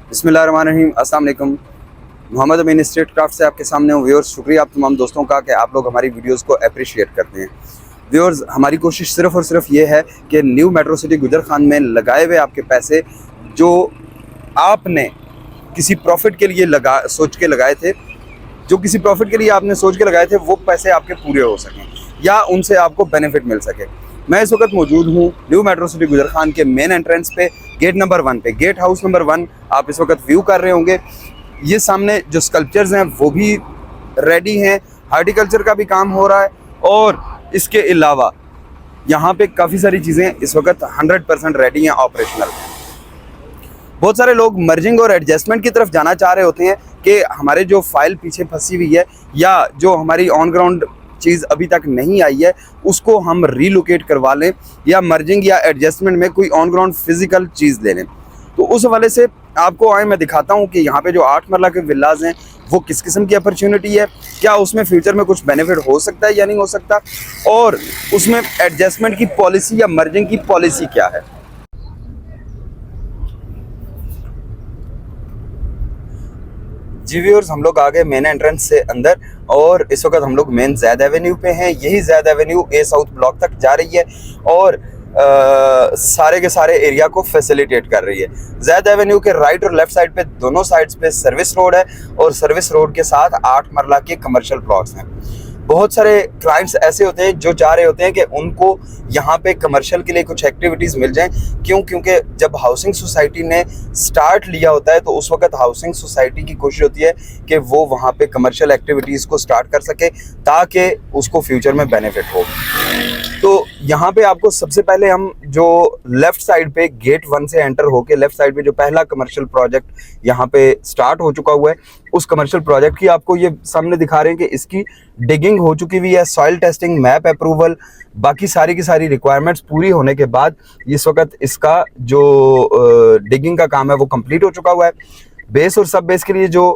बिस्मिल्लाहिर्रहमानिर्रहीम। अस्सलाम वालेकुम। मोहम्मद अमीन स्ट्रीट क्राफ्ट से आपके सामने हूँ। व्यूअर्स, शुक्रिया आप तमाम दोस्तों का कि आप लोग हमारी वीडियोस को अप्रिशिएट करते हैं। व्यूअर्स, हमारी कोशिश सिर्फ़ और सिर्फ ये है कि न्यू मेट्रो सिटी गुजर खान में लगाए हुए आपके पैसे जो आपने किसी प्रॉफिट के लिए सोच के लगाए थे, वो पैसे आपके पूरे हो सकें या उनसे आपको बेनिफिट मिल सके। मैं इस वक्त मौजूद हूँ न्यू मेट्रो सिटी गुजर खान के मेन एंट्रेंस पे, गेट नंबर 1 पे, गेट हाउस नंबर 1 आप इस वक्त व्यू कर रहे होंगे। ये सामने जो स्कल्पचर्स हैं वो भी रेडी हैं, हार्टिकल्चर का भी काम हो रहा है और इसके अलावा यहाँ पे काफ़ी सारी चीज़ें इस वक्त 100% रेडी हैं, ऑपरेशनल। बहुत सारे लोग मर्जिंग और एडजस्टमेंट की तरफ जाना चाह रहे होते हैं कि हमारे जो फाइल पीछे फंसी हुई है या जो हमारी ऑन ग्राउंड चीज़ अभी तक नहीं आई है उसको हम रीलोकेट करवा लें या मर्जिंग या एडजस्टमेंट में कोई ऑन ग्राउंड फिजिकल चीज़ ले लें। तो उस हवाले से आपको मैं दिखाता हूँ कि यहाँ पे जो 8 मरला के विलाज हैं वो किस किस्म की अपॉर्चुनिटी है, क्या उसमें फ्यूचर में कुछ बेनिफिट हो सकता है या नहीं हो सकता, और उसमें एडजस्टमेंट की पॉलिसी या मर्जिंग की पॉलिसी क्या है। जी व्यूअर्स, हम लोग आ गए मेन एंट्रेंस से अंदर और इस वक्त हम लोग मेन ज़ैद एवेन्यू पे हैं। यही ज़ैद एवेन्यू ए साउथ ब्लॉक तक जा रही है और सारे के सारे एरिया को फैसिलिटेट कर रही है। ज़ैद एवेन्यू के राइट और लेफ्ट साइड पे दोनों साइड्स पे सर्विस रोड है और सर्विस रोड के साथ 8 मरला के कमर्शियल प्लॉट्स हैं। बहुत सारे क्लाइंट्स ऐसे होते हैं जो चाह रहे होते हैं कि उनको यहाँ पे कमर्शियल के लिए कुछ एक्टिविटीज़ मिल जाएं। क्योंकि जब हाउसिंग सोसाइटी ने स्टार्ट लिया होता है तो उस वक्त हाउसिंग सोसाइटी की कोशिश होती है कि वो वहाँ पे कमर्शियल एक्टिविटीज़ को स्टार्ट कर सके ताकि उसको फ्यूचर में बेनिफिट हो। तो यहाँ पे आपको सबसे पहले हम जो लेफ़्ट साइड पे गेट 1 से एंटर होके लेफ़्ट साइड पे जो पहला कमर्शियल प्रोजेक्ट यहाँ पे स्टार्ट हो चुका हुआ है उस कमर्शियल प्रोजेक्ट की आपको ये सामने दिखा रहे हैं कि इसकी डिगिंग हो चुकी हुई है, सॉइल टेस्टिंग, मैप अप्रूवल, बाकी सारी की सारी रिक्वायरमेंट्स पूरी होने के बाद इस वक्त इसका जो डिगिंग का काम है वो कंप्लीट हो चुका हुआ है। बेस और सब बेस के लिए जो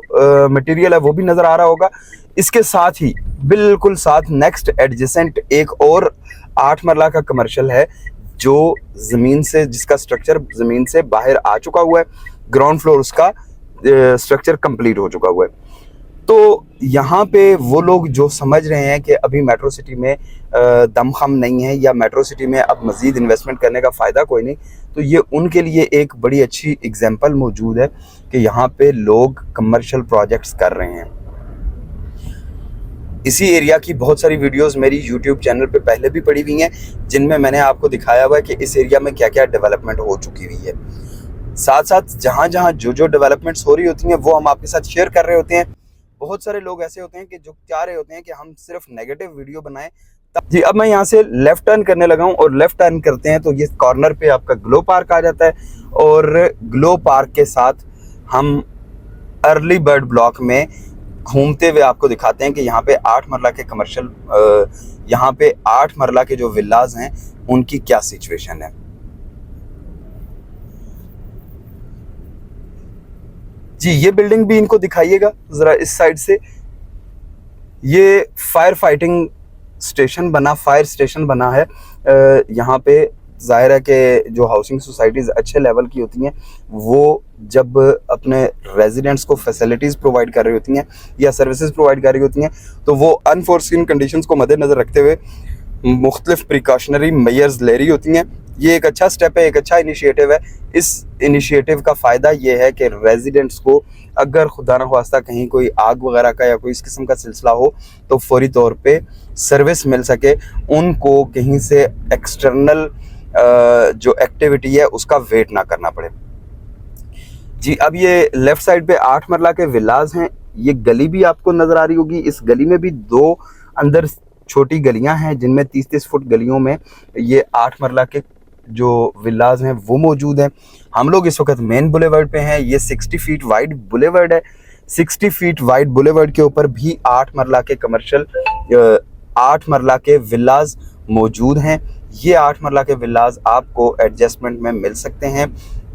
मटेरियल है वो भी नज़र आ रहा होगा। इसके साथ ही बिल्कुल साथ नेक्स्ट एडजेसेंट एक और 8 मरला का कमर्शियल है जो ज़मीन से, जिसका स्ट्रक्चर ज़मीन से बाहर आ चुका हुआ है, ग्राउंड फ्लोर उसका स्ट्रक्चर कंप्लीट हो चुका हुआ है। तो यहाँ पे वो लोग जो समझ रहे हैं कि अभी मेट्रो सिटी में दमखम नहीं है या मेट्रो सिटी में अब मज़ीद इन्वेस्टमेंट करने का फ़ायदा कोई नहीं, तो ये उनके लिए एक बड़ी अच्छी एग्जांपल मौजूद है कि यहाँ पे लोग कमर्शियल प्रोजेक्ट्स कर रहे हैं। इसी एरिया की बहुत सारी वीडियोस मेरी यूट्यूब चैनल पे पहले भी पड़ी हुई हैं जिनमें मैंने आपको दिखाया हुआ है कि इस एरिया में क्या क्या डेवलपमेंट हो चुकी हुई है। साथ साथ जहाँ जहाँ जो डेवलपमेंट्स हो रही होती हैं वो हम आपके साथ शेयर कर रहे होते हैं। बहुत सारे लोग ऐसे होते हैं कि जो चाह रहे होते हैं कि हम सिर्फ नेगेटिव वीडियो बनाएं। जी, अब मैं यहाँ से लेफ्ट टर्न करने लगा हूँ और लेफ्ट टर्न करते हैं तो ये कॉर्नर पे आपका ग्लो पार्क आ जाता है और ग्लो पार्क के साथ हम अर्ली बर्ड ब्लॉक में घूमते हुए आपको दिखाते हैं कि यहाँ पे 8 मरला के कमर्शियल, यहाँ पे 8 मरला के जो विलाज हैं उनकी क्या सिचुएशन है। जी, ये बिल्डिंग भी इनको दिखाइएगा ज़रा इस साइड से। ये फायर फाइटिंग स्टेशन बना, फायर स्टेशन बना है। यहाँ पे ज़ाहिर है कि जो हाउसिंग सोसाइटीज़ अच्छे लेवल की होती हैं वो जब अपने रेजिडेंट्स को फैसिलिटीज़ प्रोवाइड कर रही होती हैं या सर्विसेज प्रोवाइड कर रही होती हैं तो वो अनफोर्सिन कंडीशंस को मद्देनज़र रखते हुए मुख्तलिफ प्रिकॉशनरी मेजर्स ले रही होती हैं। ये एक अच्छा स्टेप है, एक अच्छा इनिशिएटिव है। इस इनिशिएटिव का फ़ायदा ये है कि रेजिडेंट्स को अगर खुदा न ख्वास्ता कहीं कोई आग वगैरह का या कोई इस किस्म का सिलसिला हो तो फौरी तौर पे सर्विस मिल सके, उनको कहीं से एक्सटर्नल जो एक्टिविटी है उसका वेट ना करना पड़े। जी, अब ये लेफ़्ट साइड पे 8 मरला के विलाज हैं। ये गली भी आपको नज़र आ रही होगी। इस गली में भी 2 अंदर छोटी गलियां हैं जिनमें 30-30 फुट गलियों में ये 8 मरला के जो विलाज हैं वो मौजूद हैं। हम लोग इस वक्त मेन बुलेवर्ड पे हैं। ये 60 फीट वाइड बुलेवर्ड है। 60 फीट वाइड बुलेवर्ड के ऊपर भी 8 मरला के कमर्शियल 8 मरला के विलाज मौजूद हैं। ये 8 मरला के विलाज आपको एडजस्टमेंट में मिल सकते हैं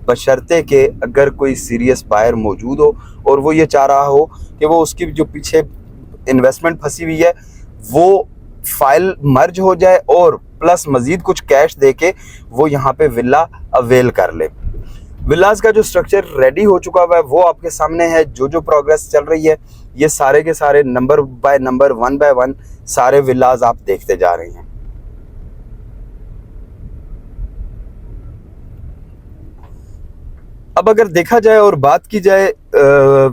बशर्ते कि अगर कोई सीरियस बायर मौजूद हो और वो ये चाह रहा हो कि वो उसकी जो पीछे इन्वेस्टमेंट फंसी हुई है वो फाइल मर्ज हो जाए और प्लस मज़ीद कुछ कैश दे के वो यहाँ पे विला अवेल कर ले। विलास का जो स्ट्रक्चर रेडी हो चुका हुआ है वो आपके सामने है। जो प्रोग्रेस चल रही है ये सारे के सारे number by number, one by one सारे विलास आप देखते जा रहे हैं। अब अगर देखा जाए और बात की जाए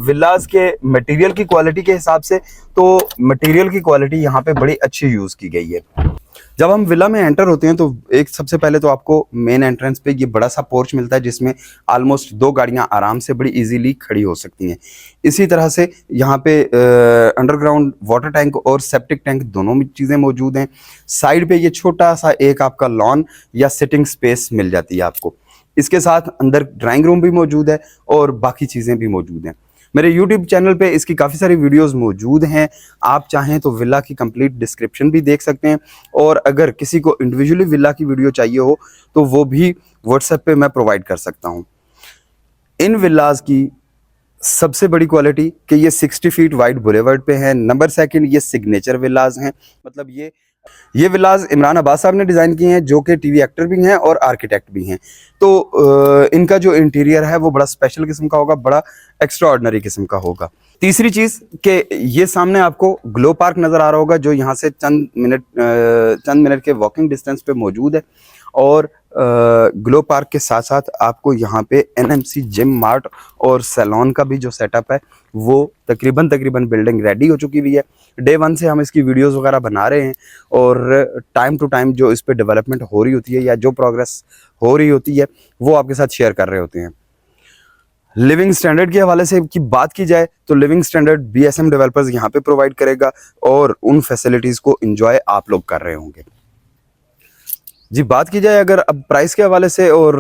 विलास के मटेरियल की क्वालिटी के हिसाब से, तो मटेरियल की क्वालिटी यहाँ पे बड़ी अच्छी यूज़ की गई है। जब हम विला में एंटर होते हैं तो एक सबसे पहले तो आपको मेन एंट्रेंस पे ये बड़ा सा पोर्च मिलता है जिसमें ऑलमोस्ट 2 गाड़ियां आराम से बड़ी इजीली खड़ी हो सकती हैं। इसी तरह से यहाँ पे अंडरग्राउंड वाटर टैंक और सेप्टिक टैंक दोनों चीज़ें मौजूद हैं। साइड पे ये छोटा सा एक आपका लॉन या सिटिंग स्पेस मिल जाती है आपको। इसके साथ अंदर ड्राइंग रूम भी मौजूद है और बाकी चीज़ें भी मौजूद हैं। मेरे YouTube चैनल पे इसकी काफ़ी सारी वीडियोस मौजूद हैं। आप चाहें तो विला की कंप्लीट डिस्क्रिप्शन भी देख सकते हैं, और अगर किसी को इंडिविजुअली विला की वीडियो चाहिए हो तो वो भी व्हाट्सएप पे मैं प्रोवाइड कर सकता हूं। इन विलास की सबसे बड़ी क्वालिटी कि ये 60 फीट वाइड बुलेवर्ड पे हैं। नंबर सेकंड, ये सिग्नेचर विलास हैं। मतलब ये विलास इमरान अब्बास साहब ने डिज़ाइन किए हैं, जो कि टीवी एक्टर भी हैं और आर्किटेक्ट भी हैं। तो इनका जो इंटीरियर है वो बड़ा स्पेशल किस्म का होगा, बड़ा एक्स्ट्रा ऑर्डिनरी किस्म का होगा। तीसरी चीज़ कि ये सामने आपको ग्लो पार्क नज़र आ रहा होगा, जो यहाँ से चंद मिनट के वॉकिंग डिस्टेंस पे मौजूद है। और ग्लो पार्क के साथ साथ आपको यहाँ पे एनएमसी जिम, मार्ट और सैलून का भी जो सेटअप है वो तकरीबन बिल्डिंग रेडी हो चुकी हुई है। डे 1 से हम इसकी वीडियोस वगैरह बना रहे हैं, और टाइम टू टाइम जो इस पे डेवलपमेंट हो रही होती है या जो प्रोग्रेस हो रही होती है वो आपके साथ शेयर कर रहे होते हैं। लिविंग स्टैंडर्ड के हवाले से की बात की जाए तो लिविंग स्टैंडर्ड बीएसएम डेवलपर्स यहाँ पे प्रोवाइड करेगा, और उन फैसिलिटीज़ को इंजॉय आप लोग कर रहे होंगे। जी, बात की जाए अगर अब प्राइस के हवाले से और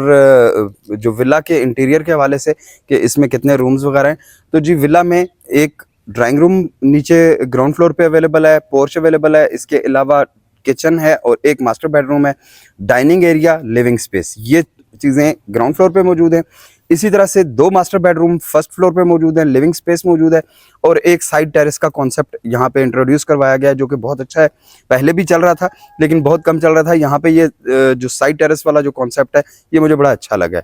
जो विला के इंटीरियर के हवाले से कि इसमें कितने रूम्स वगैरह हैं, तो जी विला में एक ड्राइंग रूम नीचे ग्राउंड फ्लोर पे अवेलेबल है, पोर्च अवेलेबल है, इसके अलावा किचन है और एक मास्टर बेडरूम है, डाइनिंग एरिया, लिविंग स्पेस, ये चीज़ें ग्राउंड फ्लोर पे मौजूद हैं। इसी तरह से 2 मास्टर बेडरूम फर्स्ट फ्लोर पे मौजूद है, लिविंग स्पेस मौजूद है, और एक साइड टेरेस का कॉन्सेप्ट यहाँ पे इंट्रोड्यूस करवाया गया है, जो कि बहुत अच्छा है। पहले भी चल रहा था लेकिन बहुत कम चल रहा था। यहाँ पे ये जो साइड टेरेस वाला जो कॉन्सेप्ट है ये मुझे बड़ा अच्छा लगा है।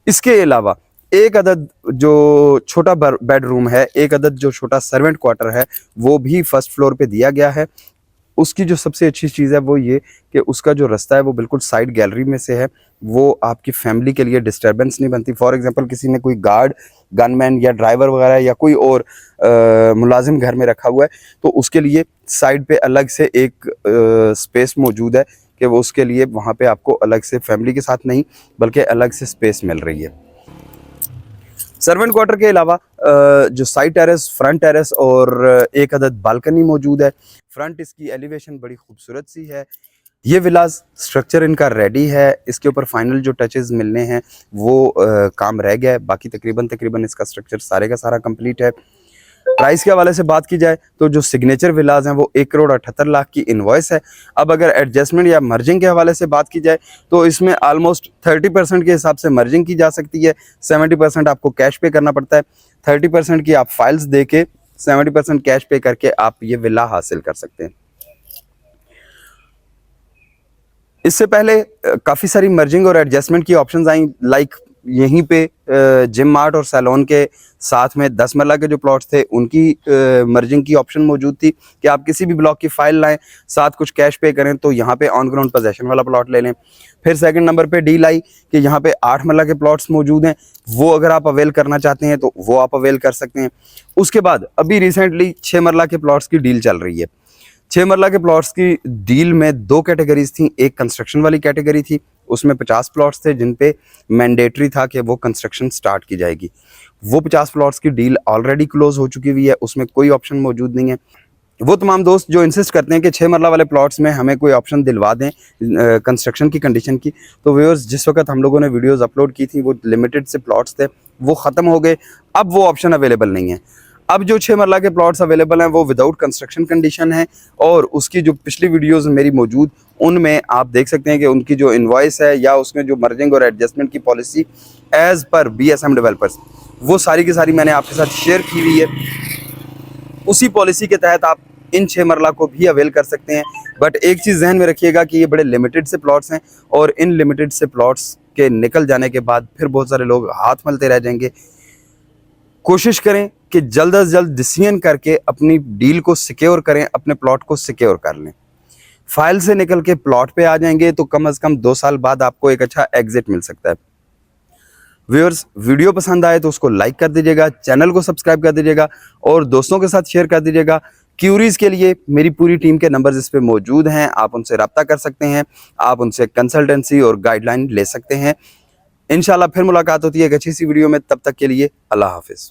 इसके अलावा एक अदद जो छोटा बेडरूम है, एक अदद जो छोटा सर्वेंट क्वार्टर है, वो भी फर्स्ट फ्लोर पे दिया गया है। उसकी जो सबसे अच्छी चीज़ है वो ये कि उसका जो रास्ता है वो बिल्कुल साइड गैलरी में से है, वो आपकी फैमिली के लिए डिस्टर्बेंस नहीं बनती। फॉर एग्जांपल किसी ने कोई गार्ड, गनमैन या ड्राइवर वगैरह या कोई और मुलाजिम घर में रखा हुआ है तो उसके लिए साइड पे अलग से एक स्पेस मौजूद है कि वो उसके लिए वहाँ पे आपको अलग से फैमिली के साथ नहीं बल्कि अलग से स्पेस मिल रही है। सर्वेंट क्वार्टर के अलावा जो साइड टेरेस, फ्रंट टेरेस और एक अदद बालकनी मौजूद है। फ्रंट इसकी एलिवेशन बड़ी खूबसूरत सी है। ये विलास स्ट्रक्चर इनका रेडी है, इसके ऊपर फाइनल जो टचेस मिलने हैं वो काम रह गया है, बाकी तकरीबन इसका स्ट्रक्चर सारे का सारा कंप्लीट है। प्राइस के हवाले से बात की जाए तो जो सिग्नेचर विलास हैं वो 1,78,00,000 की इनवॉइस है। अब अगर एडजस्टमेंट या मर्जिंग के हवाले से बात की जाए तो इसमें ऑलमोस्ट 30% के हिसाब से मर्जिंग की जा सकती है, 70% आपको कैश पे करना पड़ता है। 30% की आप फाइल्स दे के 70% कैश पे करके आप ये विला हासिल कर सकते हैं। इससे पहले काफ़ी सारी मर्जिंग और एडजस्टमेंट की ऑप्शंस आई, लाइक यहीं पे जिम, मार्ट और सैलून के साथ में 10 मरला के जो प्लॉट्स थे उनकी मर्जिंग की ऑप्शन मौजूद थी कि आप किसी भी ब्लॉक की फाइल लाएं, साथ कुछ कैश पे करें तो यहाँ पे ऑन ग्राउंड पोजेशन वाला प्लॉट ले लें। फिर सेकंड नंबर पे डील आई कि यहाँ पे 8 मरला के प्लॉट्स मौजूद हैं, वो अगर आप अवेल करना चाहते हैं तो वो आप अवेल कर सकते हैं। उसके बाद अभी रिसेंटली 6 मरला के प्लॉट्स की डील चल रही है। 6 मरला के प्लॉट्स की डील में 2 कैटेगरीज थी। एक कंस्ट्रक्शन वाली कैटेगरी थी, उसमें 50 प्लॉट्स थे जिन पे मैंडेटरी था कि वो कंस्ट्रक्शन स्टार्ट की जाएगी। वो 50 प्लॉट्स की डील ऑलरेडी क्लोज हो चुकी हुई है, उसमें कोई ऑप्शन मौजूद नहीं है। वो तमाम दोस्त जो इंसिस्ट करते हैं कि 6 मरला वाले प्लॉट्स में हमें कोई ऑप्शन दिलवा दें कंस्ट्रक्शन की कंडीशन की, तो व्यूअर्स जिस वक्त हम लोगों ने वीडियोज़ अपलोड की थी वो लिमिटेड से प्लॉट्स थे, वो ख़त्म हो गए। अब वो ऑप्शन अवेलेबल नहीं है। अब जो 6 मरला के प्लॉट्स अवेलेबल हैं वो विदाउट कंस्ट्रक्शन कंडीशन है, और उसकी जो पिछली वीडियोस मेरी मौजूद उनमें आप देख सकते हैं कि उनकी जो इनवॉइस है या उसमें जो मर्जिंग और एडजस्टमेंट की policy as per BSM developers वो सारी की सारी मैंने आपके साथ शेयर की हुई है। उसी पॉलिसी के तहत आप इन 6 मरला को भी अवेल कर सकते हैं। बट एक चीज़ जहन में रखिएगा कि ये बड़े लिमिटेड से प्लॉट्स हैं और इन लिमिटेड से प्लॉट्स के निकल जाने के बाद फिर बहुत सारे लोग हाथ मलते रह जाएंगे। कोशिश करें कि जल्द से जल्द डिसीजन करके अपनी डील को सिक्योर करें, अपने प्लॉट को सिक्योर कर लें। फाइल से निकल के प्लॉट पे आ जाएंगे तो कम से कम 2 साल बाद आपको एक अच्छा एग्जिट मिल सकता है। व्यूअर्स, वीडियो पसंद आए तो उसको लाइक कर दीजिएगा, चैनल को सब्सक्राइब कर दीजिएगा और दोस्तों के साथ शेयर कर दीजिएगा। क्यूरीज के लिए मेरी पूरी टीम के नंबर्स इस पे मौजूद हैं, आप उनसे रब्ता कर सकते हैं, आप उनसे कंसल्टेंसी और गाइडलाइन ले सकते हैं। इंशाल्लाह फिर मुलाकात होती है एक अच्छी सी वीडियो में, तब तक के लिए अल्लाह हाफिज़।